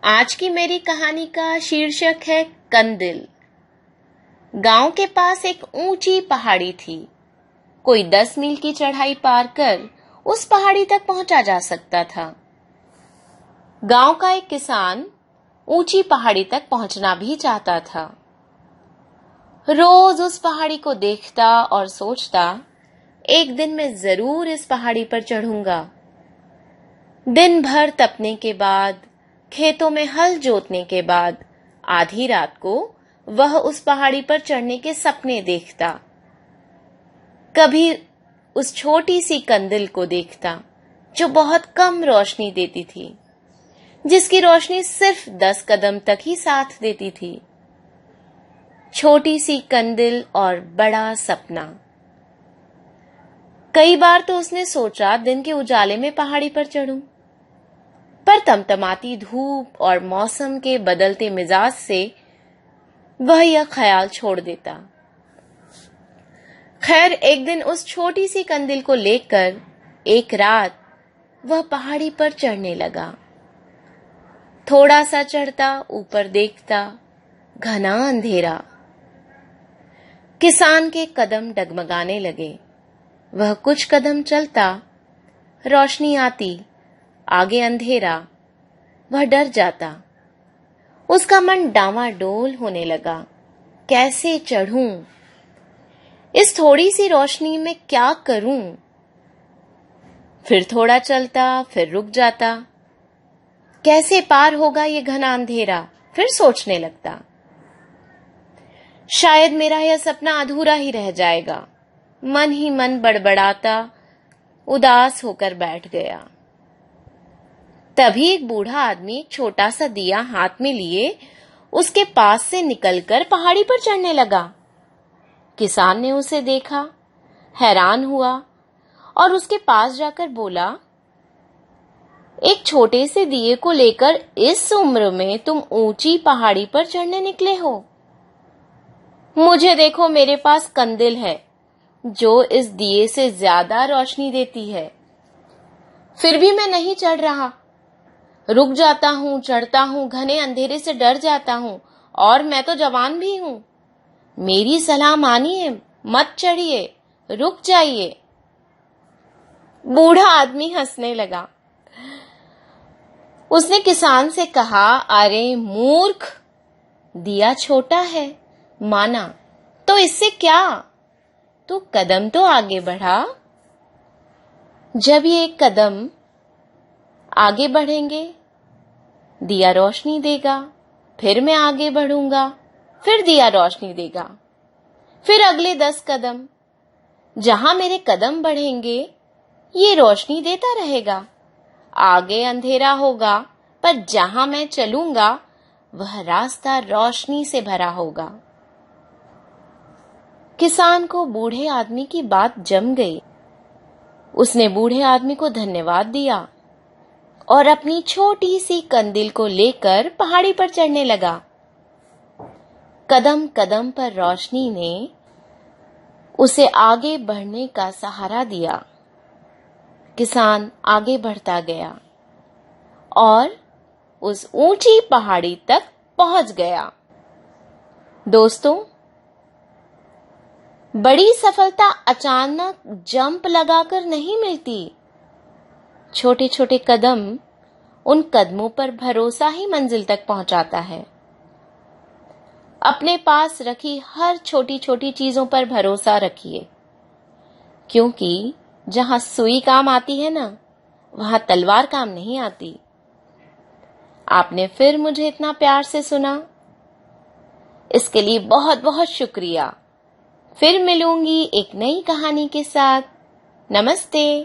आज की मेरी कहानी का शीर्षक है कंदिल। गांव के पास एक ऊंची पहाड़ी थी। कोई 10 मील की चढ़ाई पार कर उस पहाड़ी तक पहुंचा जा सकता था। गांव का एक किसान ऊंची पहाड़ी तक पहुंचना भी चाहता था। रोज उस पहाड़ी को देखता और सोचता, एक दिन मैं जरूर इस पहाड़ी पर चढ़ूंगा। दिन भर तपने के बाद, खेतों में हल जोतने के बाद, आधी रात को वह उस पहाड़ी पर चढ़ने के सपने देखता। कभी उस छोटी सी कंदिल को देखता जो बहुत कम रोशनी देती थी, जिसकी रोशनी सिर्फ 10 कदम तक ही साथ देती थी। छोटी सी कंदिल और बड़ा सपना। कई बार तो उसने सोचा दिन के उजाले में पहाड़ी पर चढ़ूं, पर तमतमाती धूप और मौसम के बदलते मिजाज से वह यह ख्याल छोड़ देता। खैर, एक दिन उस छोटी सी कंदिल को लेकर एक रात वह पहाड़ी पर चढ़ने लगा। थोड़ा सा चढ़ता, ऊपर देखता, घना अंधेरा। किसान के कदम डगमगाने लगे। वह कुछ कदम चलता, रोशनी आती, आगे अंधेरा। वह डर जाता। उसका मन डामाडोल होने लगा। कैसे चढ़ूं? इस थोड़ी सी रोशनी में क्या करूं? फिर थोड़ा चलता, फिर रुक जाता। कैसे पार होगा ये घना अंधेरा? फिर सोचने लगता, शायद मेरा यह सपना अधूरा ही रह जाएगा। मन ही मन बड़बड़ाता, उदास होकर बैठ गया। तभी एक बूढ़ा आदमी एक छोटा सा दिया हाथ में लिए उसके पास से निकलकर पहाड़ी पर चढ़ने लगा। किसान ने उसे देखा, हैरान हुआ और उसके पास जाकर बोला, एक छोटे से दिए को लेकर इस उम्र में तुम ऊंची पहाड़ी पर चढ़ने निकले हो? मुझे देखो, मेरे पास कंदिल है जो इस दिए से ज्यादा रोशनी देती है। फिर भी मैं नहीं चढ़ रहा। रुक जाता हूं, चढ़ता हूं, घने अंधेरे से डर जाता हूं, और मैं तो जवान भी हूं। मेरी सलाह मानिए, मत चढ़िए, रुक जाइए। बूढ़ा आदमी हंसने लगा। उसने किसान से कहा, अरे मूर्ख, दिया छोटा है, माना तो इससे क्या? तू कदम तो आगे बढ़ा। जब ये एक कदम आगे बढ़ेंगे, दिया रोशनी देगा। फिर मैं आगे बढ़ूंगा, फिर दिया रोशनी देगा। फिर अगले 10 कदम, जहां मेरे कदम बढ़ेंगे, ये रोशनी देता रहेगा। आगे अंधेरा होगा, पर जहां मैं चलूंगा वह रास्ता रोशनी से भरा होगा। किसान को बूढ़े आदमी की बात जम गई। उसने बूढ़े आदमी को धन्यवाद दिया और अपनी छोटी सी कंदिल को लेकर पहाड़ी पर चढ़ने लगा। कदम कदम पर रोशनी ने उसे आगे बढ़ने का सहारा दिया। किसान आगे बढ़ता गया और उस ऊंची पहाड़ी तक पहुंच गया। दोस्तों, बड़ी सफलता अचानक जंप लगाकर नहीं मिलती। छोटे छोटे कदम, उन कदमों पर भरोसा ही मंजिल तक पहुंचाता है। अपने पास रखी हर छोटी छोटी चीजों पर भरोसा रखिए, क्योंकि जहां सुई काम आती है ना, वहां तलवार काम नहीं आती। आपने फिर मुझे इतना प्यार से सुना, इसके लिए बहुत बहुत शुक्रिया। फिर मिलूंगी एक नई कहानी के साथ। नमस्ते।